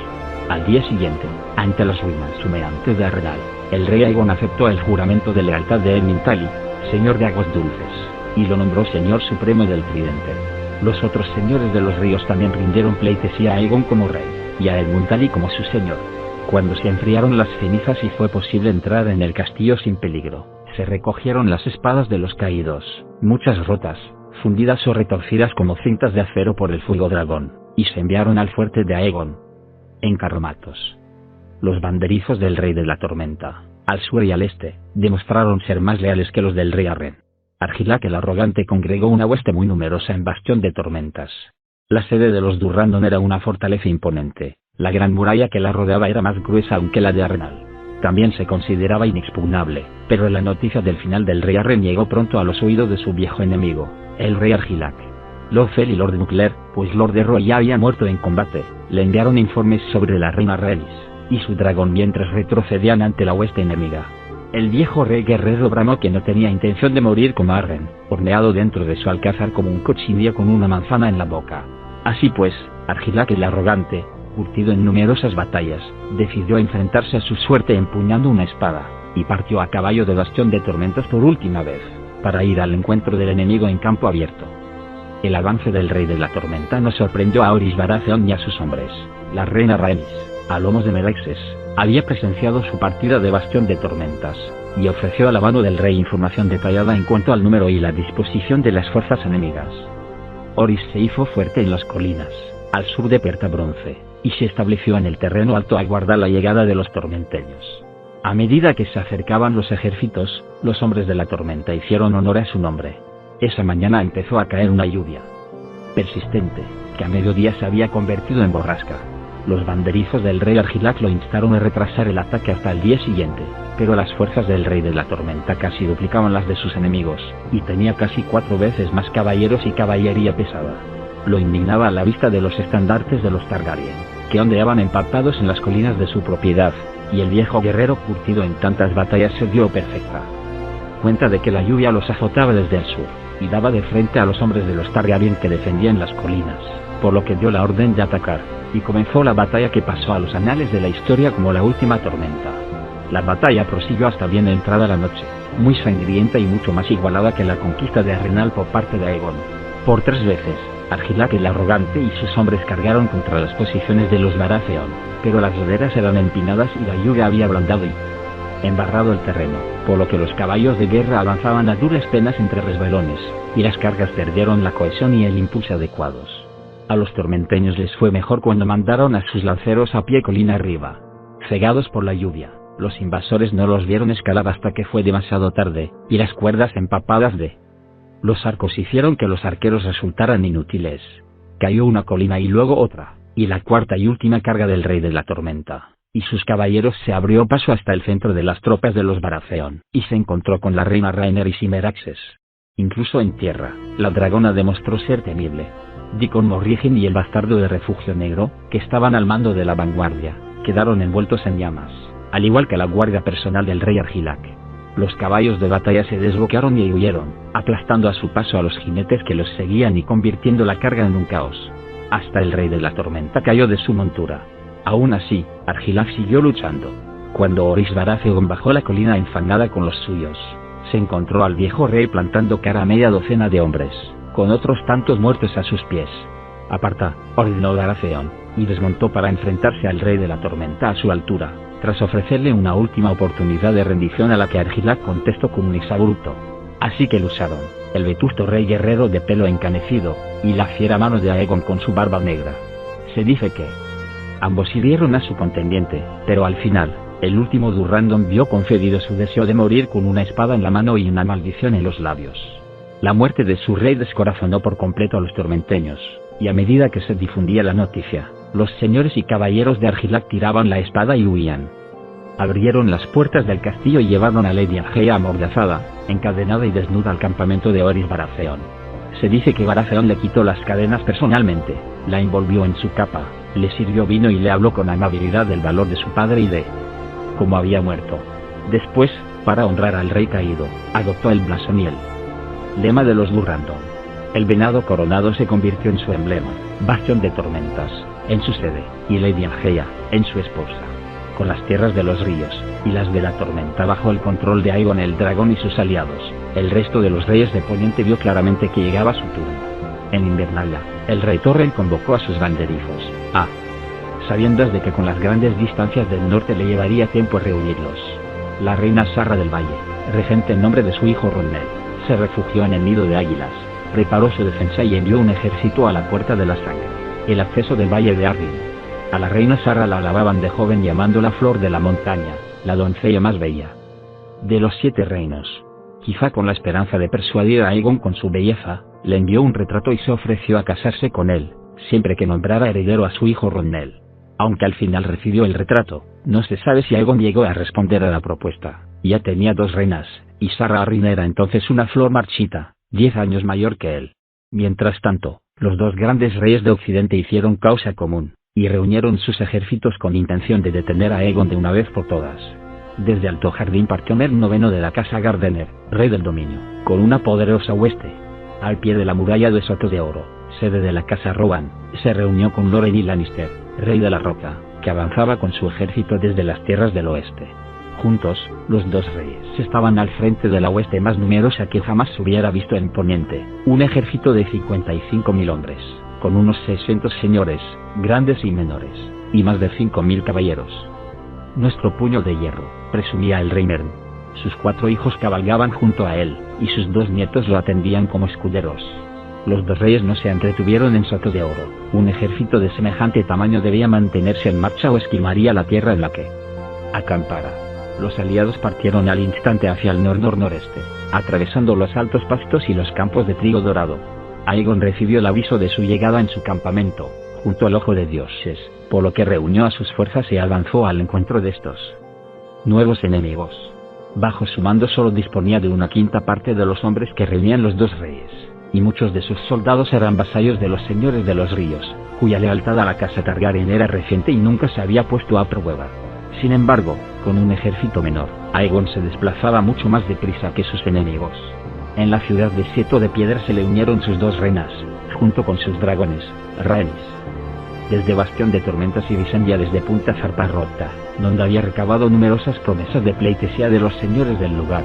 Al día siguiente, ante las ruinas humeantes de Arenal, el rey Aegon aceptó el juramento de lealtad de Edmund, señor de aguas dulces, y lo nombró señor supremo del Tridente. Los otros señores de los ríos también rindieron pleitesía a Aegon como rey, y a Edmund como su señor. Cuando se enfriaron las cenizas y fue posible entrar en el castillo sin peligro, se recogieron las espadas de los caídos, muchas rotas, fundidas o retorcidas como cintas de acero por el fuego dragón, y se enviaron al fuerte de Aegon. En Carromatos, los banderizos del rey de la tormenta, al sur y al este, demostraron ser más leales que los del rey Arren. Argilac el arrogante congregó una hueste muy numerosa en Bastión de Tormentas. La sede de los Durrandon era una fortaleza imponente, la gran muralla que la rodeaba era más gruesa aún que la de Arenal. También se consideraba inexpugnable, pero la noticia del final del rey Arren llegó pronto a los oídos de su viejo enemigo, el rey Argilac. Lord Fel y Lord Nuclear, pues Lord Erro ya había muerto en combate, le enviaron informes sobre la reina Rhaenys y su dragón mientras retrocedían ante la hueste enemiga. El viejo rey guerrero bramó que no tenía intención de morir como Arren, horneado dentro de su alcázar como un cochinillo con una manzana en la boca. Así pues, Argilac el arrogante, curtido en numerosas batallas, decidió enfrentarse a su suerte empuñando una espada, y partió a caballo de Bastión de Tormentas por última vez, para ir al encuentro del enemigo en campo abierto. El avance del rey de la tormenta no sorprendió a Orys Baratheon ni a sus hombres. La reina Rhaenys, a lomos de Meraxes, había presenciado su partida de Bastión de Tormentas, y ofreció a la mano del rey información detallada en cuanto al número y la disposición de las fuerzas enemigas. Orys se hizo fuerte en las colinas, al sur de Puerta Bronce, y se estableció en el terreno alto a aguardar la llegada de los tormenteños. A medida que se acercaban los ejércitos, los hombres de la tormenta hicieron honor a su nombre. Esa mañana empezó a caer una lluvia persistente, que a mediodía se había convertido en borrasca. Los banderizos del rey Argilac lo instaron a retrasar el ataque hasta el día siguiente, pero las fuerzas del rey de la tormenta casi duplicaban las de sus enemigos, y tenía casi 4 veces más caballeros y caballería pesada. Lo indignaba a la vista de los estandartes de los Targaryen, que ondeaban empapados en las colinas de su propiedad, y el viejo guerrero curtido en tantas batallas se dio perfecta cuenta de que la lluvia los azotaba desde el sur, y daba de frente a los hombres de los Targaryen que defendían las colinas, por lo que dio la orden de atacar, y comenzó la batalla que pasó a los anales de la historia como la última tormenta. La batalla prosiguió hasta bien entrada la noche, muy sangrienta y mucho más igualada que la conquista de Arenal por parte de Aegon. Por 3 veces, Argilac el arrogante y sus hombres cargaron contra las posiciones de los Baratheon, pero las laderas eran empinadas y la lluvia había ablandado y embarrado el terreno, por lo que los caballos de guerra avanzaban a duras penas entre resbalones, y las cargas perdieron la cohesión y el impulso adecuados. A los tormenteños les fue mejor cuando mandaron a sus lanceros a pie colina arriba. Cegados por la lluvia, los invasores no los vieron escalar hasta que fue demasiado tarde, y las cuerdas empapadas de los arcos hicieron que los arqueros resultaran inútiles. Cayó una colina y luego otra, y la cuarta y última carga del rey de la tormenta y sus caballeros se abrió paso hasta el centro de las tropas de los Baratheon, y se encontró con la reina Rhaenys y Meraxes. Incluso en tierra, la dragona demostró ser temible. Dickon Morrigen y el bastardo de Refugio Negro, que estaban al mando de la vanguardia, quedaron envueltos en llamas, al igual que la guardia personal del rey Argilac. Los caballos de batalla se desbocaron y huyeron, aplastando a su paso a los jinetes que los seguían y convirtiendo la carga en un caos. Hasta el rey de la tormenta cayó de su montura. Aún así, Argilac siguió luchando. Cuando Orys Baratheon bajó la colina enfangada con los suyos, se encontró al viejo rey plantando cara a media docena de hombres, con otros tantos muertos a sus pies. «Aparta», ordenó Baratheon, y desmontó para enfrentarse al rey de la tormenta a su altura, tras ofrecerle una última oportunidad de rendición a la que Argilac contestó con un exabrupto. Así que lucharon, el vetusto rey guerrero de pelo encanecido, y la fiera mano de Aegon con su barba negra. Se dice que ambos hirieron a su contendiente, pero al final, el último Durrandon vio concedido su deseo de morir con una espada en la mano y una maldición en los labios. La muerte de su rey descorazonó por completo a los tormenteños, y a medida que se difundía la noticia, los señores y caballeros de Argilac tiraban la espada y huían. Abrieron las puertas del castillo y llevaron a Lady Argeia amordazada, encadenada y desnuda al campamento de Oris Baratheon. Se dice que Baratheon le quitó las cadenas personalmente, la envolvió en su capa, le sirvió vino y le habló con amabilidad del valor de su padre y de cómo había muerto. Después, para honrar al rey caído, adoptó el blasón y el lema de los Durrandon. El venado coronado se convirtió en su emblema, Bastión de Tormentas, en su sede, y Lady Argeia, en su esposa. Con las tierras de los ríos, y las de la tormenta bajo el control de Aegon el dragón y sus aliados, el resto de los reyes de Poniente vio claramente que llegaba su turno. En Invernalia, el rey Torrent convocó a sus banderizos, sabiendas de que con las grandes distancias del norte le llevaría tiempo reunirlos. La reina Sarra del Valle, regente en nombre de su hijo Ronnel, se refugió en el nido de águilas, preparó su defensa y envió un ejército a la Puerta de la Sangre, el acceso del Valle de Arryn. A la reina Sarra la alababan de joven llamándola Flor de la Montaña, la doncella más bella de los 7 reinos. Quizá con la esperanza de persuadir a Aegon con su belleza, le envió un retrato y se ofreció a casarse con él, siempre que nombrara heredero a su hijo Ronnel. Aunque al final recibió el retrato, no se sabe si Aegon llegó a responder a la propuesta. Ya tenía 2 reinas, y Sarra Arryn era entonces una flor marchita, 10 años mayor que él. Mientras tanto, los 2 grandes reyes de Occidente hicieron causa común, y reunieron sus ejércitos con intención de detener a Aegon de una vez por todas. Desde Alto Jardín partió Mer IX de la casa Gardener, rey del dominio, con una poderosa hueste. Al pie de la muralla de Soto de Oro, sede de la casa Rohan, se reunió con Loren y Lannister, rey de la Roca, que avanzaba con su ejército desde las tierras del oeste. Juntos, los 2 reyes estaban al frente de la hueste más numerosa que jamás se hubiera visto en Poniente, un ejército de 55.000 hombres, con unos 600 señores, grandes y menores, y más de 5.000 caballeros. Nuestro puño de hierro, presumía el rey Mern. Sus 4 hijos cabalgaban junto a él, y sus 2 nietos lo atendían como escuderos. Los 2 reyes no se entretuvieron en Soto de Oro. Un ejército de semejante tamaño debía mantenerse en marcha o esquimaría la tierra en la que acampara. Los aliados partieron al instante hacia el nor-nor-noreste, atravesando los altos pastos y los campos de trigo dorado. Aegon recibió el aviso de su llegada en su campamento, junto al Ojo de Dioses, por lo que reunió a sus fuerzas y avanzó al encuentro de estos nuevos enemigos. Bajo su mando solo disponía de 1/5 parte de los hombres que reunían los 2 reyes, y muchos de sus soldados eran vasallos de los señores de los ríos, cuya lealtad a la casa Targaryen era reciente y nunca se había puesto a prueba. Sin embargo, con un ejército menor, Aegon se desplazaba mucho más deprisa que sus enemigos. En la ciudad de Seto de Piedra se le unieron sus 2 reinas, junto con sus dragones, Rhaenys. Desde Bastión de Tormentas y Visenya desde Punta Zarparrota, donde había recabado numerosas promesas de pleitesía de los señores del lugar.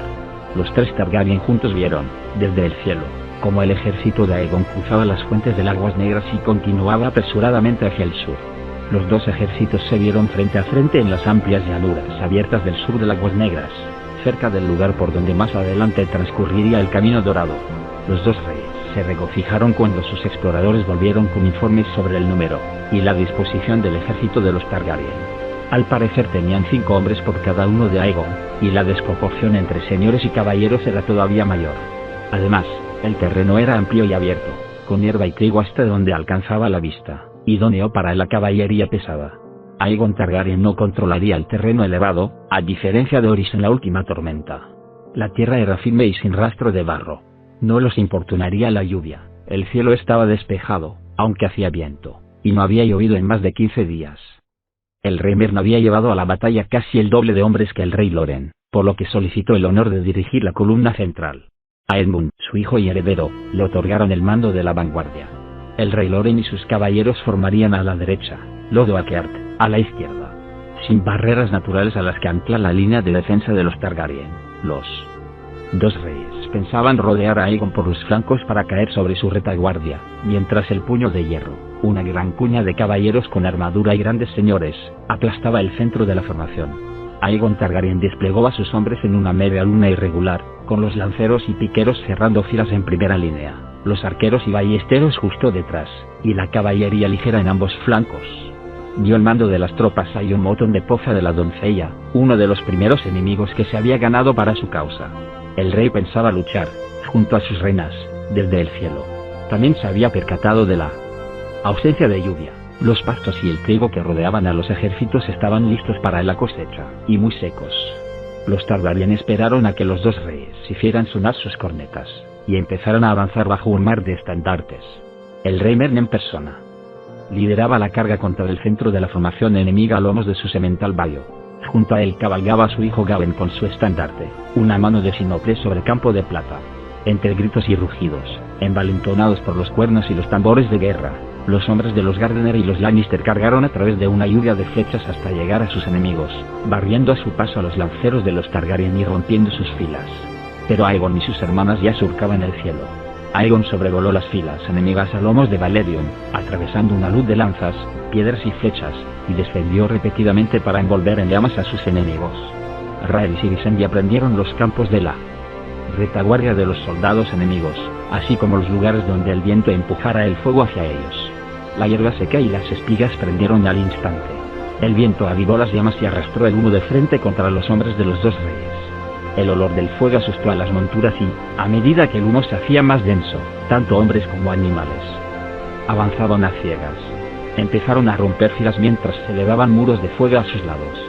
Los 3 Targaryen juntos vieron, desde el cielo, como el ejército de Aegon cruzaba las fuentes de Aguas Negras y continuaba apresuradamente hacia el sur. Los 2 ejércitos se vieron frente a frente en las amplias llanuras abiertas del sur de Aguas Negras, cerca del lugar por donde más adelante transcurriría el Camino Dorado. Los 2 reyes se regocijaron cuando sus exploradores volvieron con informes sobre el número y la disposición del ejército de los Targaryen. Al parecer tenían 5 hombres por cada uno de Aegon, y la desproporción entre señores y caballeros era todavía mayor. Además, el terreno era amplio y abierto, con hierba y trigo hasta donde alcanzaba la vista, idóneo para la caballería pesada. Aegon Targaryen no controlaría el terreno elevado, a diferencia de Orys en la última tormenta. La tierra era firme y sin rastro de barro. No los importunaría la lluvia, el cielo estaba despejado, aunque hacía viento, y no había llovido en más de 15 días. El rey Mern había llevado a la batalla casi el doble de hombres que el rey Loren, por lo que solicitó el honor de dirigir la columna central. A Edmund, su hijo y heredero, le otorgaron el mando de la vanguardia. El rey Loren y sus caballeros formarían a la derecha, Lodoakeart, a la izquierda. Sin barreras naturales a las que ancla la línea de defensa de los Targaryen, los 2 reyes pensaban rodear a Aegon por los flancos para caer sobre su retaguardia, mientras el puño de hierro, una gran cuña de caballeros con armadura y grandes señores, aplastaba el centro de la formación. Aegon Targaryen desplegó a sus hombres en una media luna irregular, con los lanceros y piqueros cerrando filas en primera línea, los arqueros y ballesteros justo detrás, y la caballería ligera en ambos flancos. Dio el mando de las tropas a Jon Moton de Poza de la Doncella, uno de los primeros enemigos que se había ganado para su causa. El rey pensaba luchar, junto a sus reinas, desde el cielo. También se había percatado de la Ausencia de lluvia. Los pastos y el trigo que rodeaban a los ejércitos estaban listos para la cosecha, y muy secos. Los Targaryen esperaron a que los dos reyes hicieran sonar sus cornetas, y empezaron a avanzar bajo un mar de estandartes. El rey Mern en persona lideraba la carga contra el centro de la formación enemiga a lomos de su semental Bayo. Junto a él cabalgaba su hijo Gawain con su estandarte, una mano de sinople sobre campo de plata. Entre gritos y rugidos, envalentonados por los cuernos y los tambores de guerra, los hombres de los Gardener y los Lannister cargaron a través de una lluvia de flechas hasta llegar a sus enemigos, barriendo a su paso a los lanceros de los Targaryen y rompiendo sus filas. Pero Aegon y sus hermanas ya surcaban el cielo. Aegon sobrevoló las filas enemigas a lomos de Balerion, atravesando una luz de lanzas, piedras y flechas, y descendió repetidamente para envolver en llamas a sus enemigos. Rhaenys y Visenya prendieron los campos de la retaguardia de los soldados enemigos, así como los lugares donde el viento empujara el fuego hacia ellos. La hierba seca y las espigas prendieron al instante. El viento avivó las llamas y arrastró el humo de frente contra los hombres de los dos reyes. El olor del fuego asustó a las monturas y, a medida que el humo se hacía más denso, tanto hombres como animales avanzaban a ciegas. Empezaron a romper filas mientras se elevaban muros de fuego a sus lados.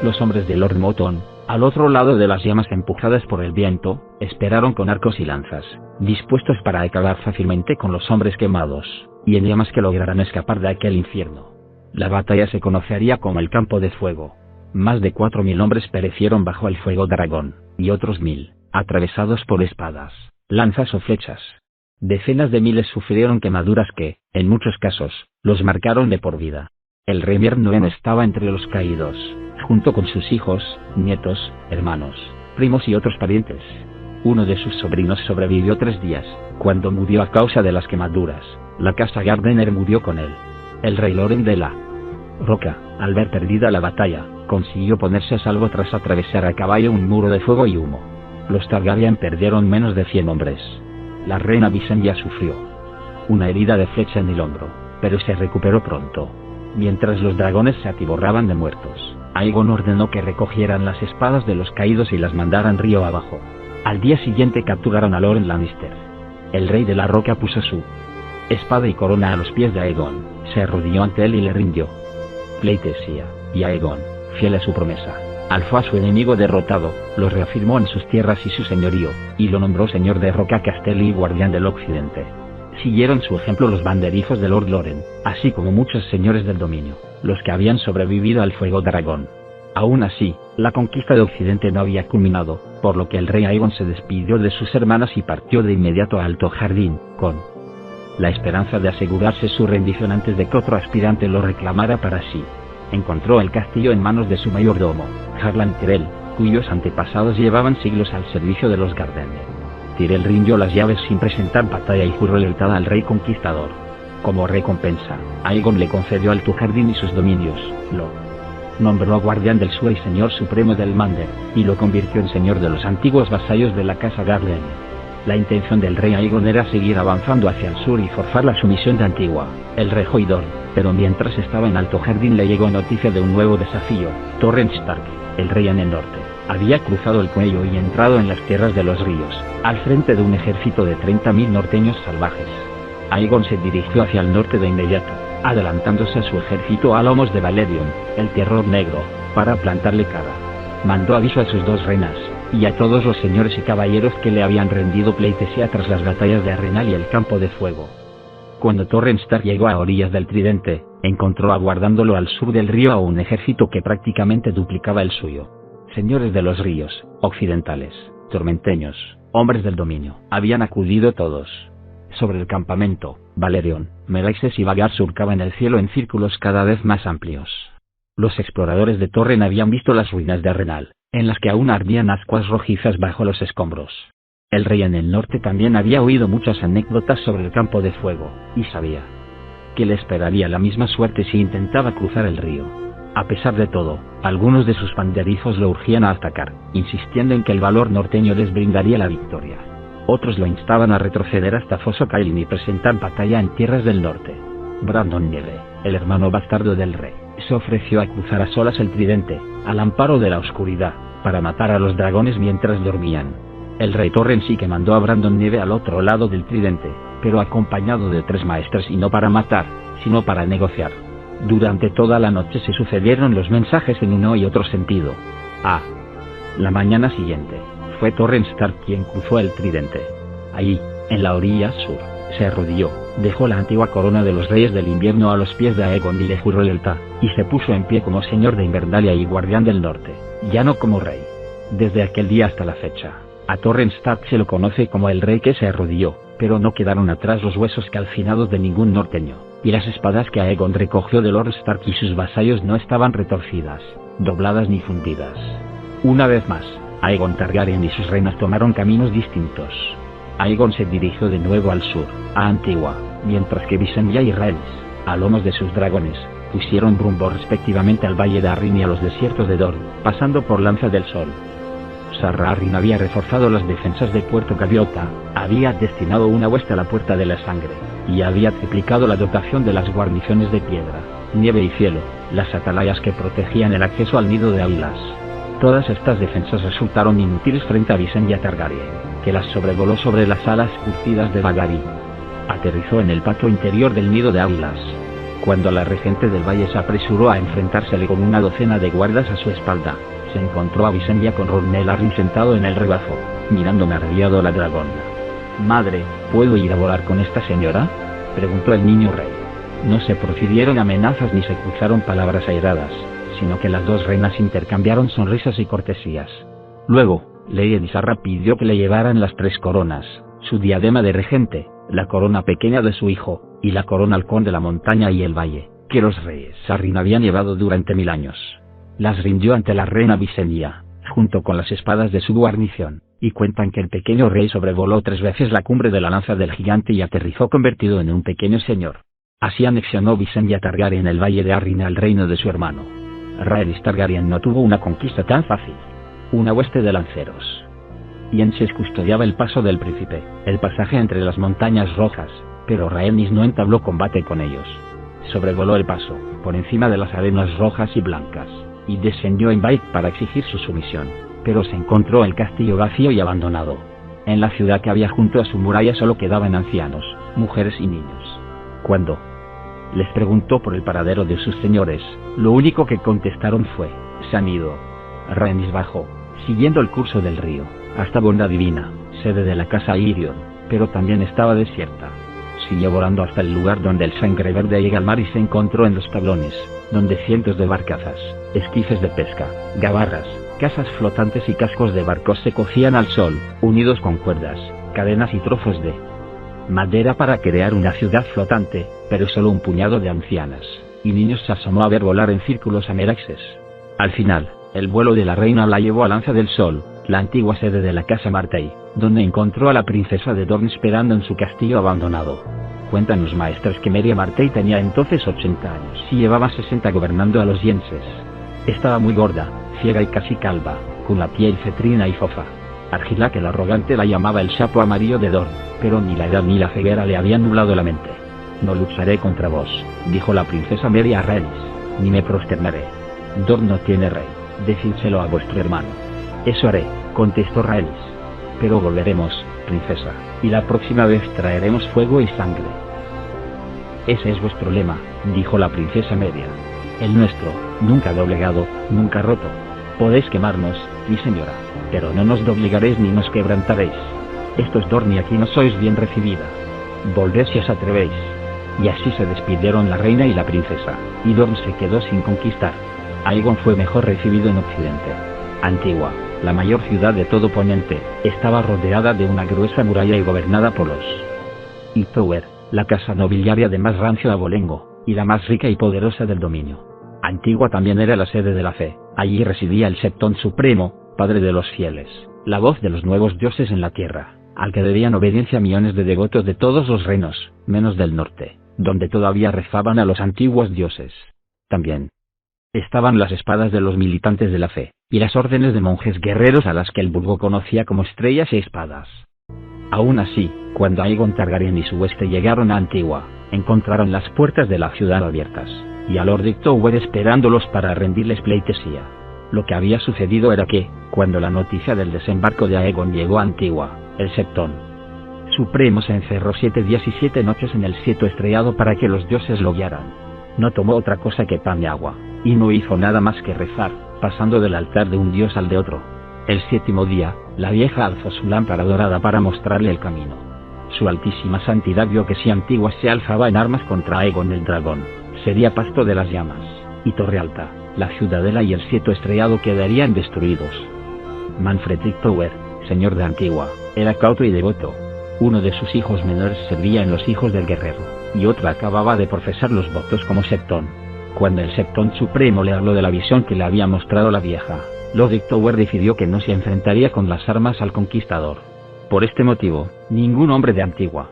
Los hombres de Lord Moton, al otro lado de las llamas empujadas por el viento, esperaron con arcos y lanzas, dispuestos para acabar fácilmente con los hombres quemados, y en llamas que lograran escapar de aquel infierno. La batalla se conocería como el Campo de Fuego. Más de 4000 hombres perecieron bajo el fuego dragón, y otros 1000, atravesados por espadas, lanzas o flechas. Decenas de miles sufrieron quemaduras que, en muchos casos, los marcaron de por vida. El rey Mern estaba entre los caídos, junto con sus hijos, nietos, hermanos, primos y otros parientes. Uno de sus sobrinos sobrevivió 3 días. Cuando murió a causa de las quemaduras, la casa Gardener murió con él. El rey Loren de la Roca, al ver perdida la batalla, consiguió ponerse a salvo tras atravesar a caballo un muro de fuego y humo. Los Targaryen perdieron menos de 100 hombres. La reina Visenya sufrió una herida de flecha en el hombro, pero se recuperó pronto. Mientras los dragones se atiborraban de muertos, Aegon ordenó que recogieran las espadas de los caídos y las mandaran río abajo. Al día siguiente capturaron a Loren Lannister. El rey de la Roca puso su espada y corona a los pies de Aegon, se arrodilló ante él y le rindió pleitesía, y Aegon, fiel a su promesa, alzó a su enemigo derrotado, lo reafirmó en sus tierras y su señorío, y lo nombró señor de Roca Castelli y guardián del occidente. Siguieron su ejemplo los banderizos de Lord Loren, así como muchos señores del dominio, los que habían sobrevivido al fuego dragón. Aún así, la conquista de Occidente no había culminado, por lo que el rey Aegon se despidió de sus hermanas y partió de inmediato a Alto Jardín, con la esperanza de asegurarse su rendición antes de que otro aspirante lo reclamara para sí. Encontró el castillo en manos de su mayordomo, Harlan Tyrell, cuyos antepasados llevaban siglos al servicio de los Gardener. Tyrell rindió las llaves sin presentar batalla y juró lealtad al rey conquistador. Como recompensa, Aegon le concedió Alto Jardín y sus dominios, lo nombró guardián del sur y señor supremo del Mander, y lo convirtió en señor de los antiguos vasallos de la casa Gardener. La intención del rey Aegon era seguir avanzando hacia el sur y forzar la sumisión de Antigua, el rey Hoidor, pero mientras estaba en Alto Jardín le llegó noticia de un nuevo desafío. Torrent Stark, el rey en el norte, había cruzado el cuello y entrado en las tierras de los ríos, al frente de un ejército de 30.000 norteños salvajes. Aegon se dirigió hacia el norte de inmediato, adelantándose a su ejército a lomos de Balerion, el Terror Negro, para plantarle cara. Mandó aviso a sus 2 reinas, y a todos los señores y caballeros que le habían rendido pleitesía tras las batallas de Arenal y el Campo de Fuego. Cuando Torrent Stark llegó a orillas del Tridente, encontró aguardándolo al sur del río a un ejército que prácticamente duplicaba el suyo. Señores de los ríos, occidentales, tormenteños, hombres del dominio, habían acudido todos. Sobre el campamento, Balerion, Meraxes y Vagar surcaban el cielo en círculos cada vez más amplios. Los exploradores de Torren habían visto las ruinas de Arenal, en las que aún ardían ascuas rojizas bajo los escombros. El rey en el norte también había oído muchas anécdotas sobre el Campo de Fuego, y sabía que le esperaría la misma suerte si intentaba cruzar el río. A pesar de todo, algunos de sus banderizos lo urgían a atacar, insistiendo en que el valor norteño les brindaría la victoria. Otros lo instaban a retroceder hasta Foso Cailin y presentar batalla en tierras del norte. Brandon Nieve, el hermano bastardo del rey, se ofreció a cruzar a solas el Tridente, al amparo de la oscuridad, para matar a los dragones mientras dormían. El rey Torrent sí que mandó a Brandon Nieve al otro lado del Tridente, pero acompañado de 3 maestres y no para matar, sino para negociar. Durante toda la noche se sucedieron los mensajes en uno y otro sentido. La mañana siguiente, fue Torrhen Stark quien cruzó el tridente. Ahí, en la orilla sur, se arrodilló, dejó la antigua corona de los reyes del invierno a los pies de Aegon y le juró lealtad, y se puso en pie como señor de Invernalia y guardián del norte, ya no como rey. Desde aquel día hasta la fecha, a Torrhen Stark se lo conoce como el rey que se arrodilló, pero no quedaron atrás los huesos calcinados de ningún norteño, y las espadas que Aegon recogió de Lord Stark y sus vasallos no estaban retorcidas, dobladas ni fundidas. Una vez más, Aegon Targaryen y sus reinos tomaron caminos distintos. Aegon se dirigió de nuevo al sur, a Antigua, mientras que Visenya y Rhaenys, a lomos de sus dragones, pusieron rumbo respectivamente al Valle de Arryn y a los desiertos de Dorne, pasando por Lanza del Sol. Sarra Arryn había reforzado las defensas de Puerto Gaviota, había destinado una hueste a la Puerta de la Sangre, y había triplicado la dotación de las guarniciones de piedra, nieve y cielo, las atalayas que protegían el acceso al nido de águilas. Todas estas defensas resultaron inútiles frente a Visenya Targaryen, que las sobrevoló sobre las alas curtidas de Bagari. Aterrizó en el patio interior del nido de águilas. Cuando la regente del valle se apresuró a enfrentársele con una docena de guardas a su espalda, se encontró a Visenya con Ronel Arryn sentado en el regazo, mirando maravillado a la dragona. «Madre, ¿puedo ir a volar con esta señora?», preguntó el niño rey. No se profirieron amenazas ni se cruzaron palabras airadas, sino que las dos reinas intercambiaron sonrisas y cortesías. Luego, Lady Sarra pidió que le llevaran las 3 coronas, su diadema de regente, la corona pequeña de su hijo, y la corona halcón de la montaña y el valle, que los reyes Arryn habían llevado durante 1000 años. Las rindió ante la reina Visenya, junto con las espadas de su guarnición, y cuentan que el pequeño rey sobrevoló 3 veces la cumbre de la lanza del gigante y aterrizó convertido en un pequeño señor. Así anexionó Visenya Targaryen el Valle de Arryn al reino de su hermano. Rhaenys Targaryen no tuvo una conquista tan fácil. Una hueste de lanceros Yenses custodiaba el paso del príncipe, el pasaje entre las montañas rojas, pero Rhaenys no entabló combate con ellos. Sobrevoló el paso, por encima de las arenas rojas y blancas, y descendió en Bait para exigir su sumisión, pero se encontró el castillo vacío y abandonado. En la ciudad que había junto a su muralla solo quedaban ancianos, mujeres y niños. Cuando les preguntó por el paradero de sus señores, lo único que contestaron fue: «Se han ido». Rhaenys bajó, siguiendo el curso del río, hasta Bonda Divina, sede de la casa Irion, pero también estaba desierta. Siguió volando hasta el lugar donde el Sangre Verde llega al mar y se encontró en los tablones, donde cientos de barcazas, esquifes de pesca, gabarras, casas flotantes y cascos de barcos se cocían al sol, unidos con cuerdas, cadenas y trozos de madera para crear una ciudad flotante, pero solo un puñado de ancianas y niños se asomó a ver volar en círculos a Meraxes. Al final, el vuelo de la reina la llevó a Lanza del Sol, la antigua sede de la casa Martell, donde encontró a la princesa de Dorne esperando en su castillo abandonado. Cuentan los maestros que Meria Martell tenía entonces 80 años y llevaba 60 gobernando a los Yenses. Estaba muy gorda, ciega y casi calva, con la piel cetrina y fofa. Argilac el arrogante la llamaba el sapo amarillo de Dorne, pero ni la edad ni la ceguera le habían nublado la mente. «No lucharé contra vos», dijo la princesa Meria a Rhaenys, «ni me prosternaré. Dorne no tiene rey, decídselo a vuestro hermano». «Eso haré», contestó Rhaenys. «Pero volveremos, princesa, y la próxima vez traeremos fuego y sangre». «Ese es vuestro lema», dijo la princesa Meria. «El nuestro, nunca doblegado, nunca roto. Podéis quemarnos, mi señora, pero no nos doblegaréis ni nos quebrantaréis. Esto es Dorne y aquí no sois bien recibida. Volved si os atrevéis». Y así se despidieron la reina y la princesa, y Dorne se quedó sin conquistar. Aegon fue mejor recibido en Occidente. Antigua, la mayor ciudad de todo Poniente, estaba rodeada de una gruesa muralla y gobernada por los Hightower, la casa nobiliaria de más rancio abolengo, y la más rica y poderosa del dominio. Antigua también era la sede de la fe, allí residía el Septón Supremo, padre de los fieles, la voz de los nuevos dioses en la tierra, al que debían obediencia millones de devotos de todos los reinos, menos del norte, donde todavía rezaban a los antiguos dioses. También estaban las espadas de los militantes de la fe, y las órdenes de monjes guerreros a las que el vulgo conocía como estrellas y espadas. Aún así, cuando Aegon Targaryen y su hueste llegaron a Antigua, encontraron las puertas de la ciudad abiertas, y a Lord Hightower esperándolos para rendirles pleitesía. Lo que había sucedido era que, cuando la noticia del desembarco de Aegon llegó a Antigua, el Septón Supremo se encerró 7 días y 7 noches en el Seto Estrellado para que los dioses lo guiaran. No tomó otra cosa que pan y agua, y no hizo nada más que rezar, pasando del altar de un dios al de otro. El 7º día, la vieja alzó su lámpara dorada para mostrarle el camino. Su altísima santidad vio que si Antigua se alzaba en armas contra Aegon el dragón, sería pasto de las llamas, y Torre Alta, la ciudadela y el Seto Estrellado quedarían destruidos. Manfred Hightower, señor de Antigua, era cauto y devoto. Uno de sus hijos menores servía en los Hijos del Guerrero, y otro acababa de profesar los votos como septón. Cuando el septón supremo le habló de la visión que le había mostrado la vieja, Lord Hightower decidió que no se enfrentaría con las armas al conquistador. Por este motivo, ningún hombre de Antigua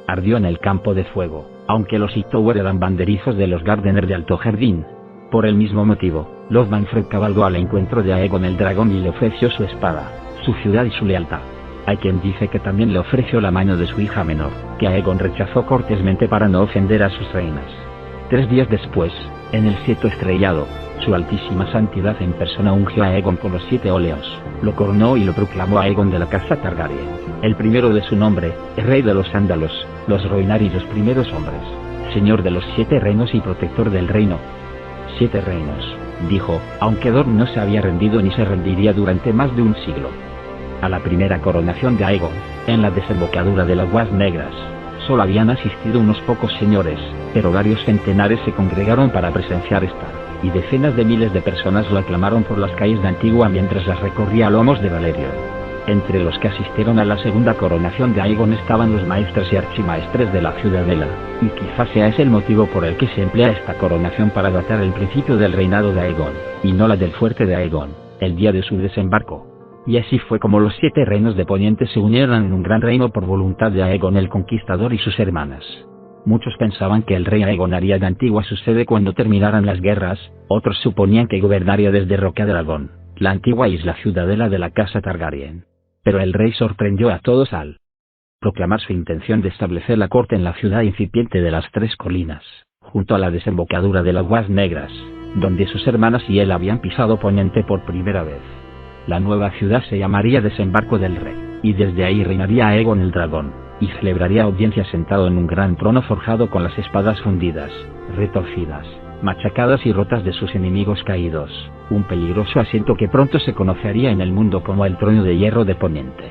ardió en el campo de fuego, aunque los Hightower eran banderizos de los Gardener de Alto Jardín. Por el mismo motivo, Lord Manfred cabalgó al encuentro de Aegon el dragón y le ofreció su espada, su ciudad y su lealtad. Hay quien dice que también le ofreció la mano de su hija menor, que Aegon rechazó cortésmente para no ofender a sus reinas. 3 días después, en el Seto Estrellado, su altísima santidad en persona ungió a Aegon con los 7 óleos, lo coronó y lo proclamó Aegon de la casa Targaryen, el primero de su nombre, rey de los Ándalos, los Rhoynar y los primeros hombres, señor de los 7 reinos y protector del reino. 7 reinos, dijo, aunque Dorne no se había rendido ni se rendiría durante más de un siglo. A la primera coronación de Aegon, en la desembocadura de las Aguas Negras, solo habían asistido unos pocos señores, pero varios centenares se congregaron para presenciar esta, y decenas de miles de personas lo aclamaron por las calles de Antigua mientras las recorría a lomos de Valerion. Entre los que asistieron a la segunda coronación de Aegon estaban los maestres y archimaestres de la ciudadela, y quizás sea ese el motivo por el que se emplea esta coronación para datar el principio del reinado de Aegon, y no la del fuerte de Aegon, el día de su desembarco. Y así fue como los 7 reinos de Poniente se unieron en un gran reino por voluntad de Aegon el Conquistador y sus hermanas. Muchos pensaban que el rey Aegon haría de Antigua su sede cuando terminaran las guerras, otros suponían que gobernaría desde Rocadragón, la antigua isla ciudadela de la casa Targaryen. Pero el rey sorprendió a todos al proclamar su intención de establecer la corte en la ciudad incipiente de las 3 colinas, junto a la desembocadura de las Aguas Negras, donde sus hermanas y él habían pisado Poniente por primera vez. La nueva ciudad se llamaría Desembarco del Rey, y desde ahí reinaría Aegon el dragón, y celebraría audiencias sentado en un gran trono forjado con las espadas fundidas, retorcidas, machacadas y rotas de sus enemigos caídos, un peligroso asiento que pronto se conocería en el mundo como el Trono de Hierro de Poniente.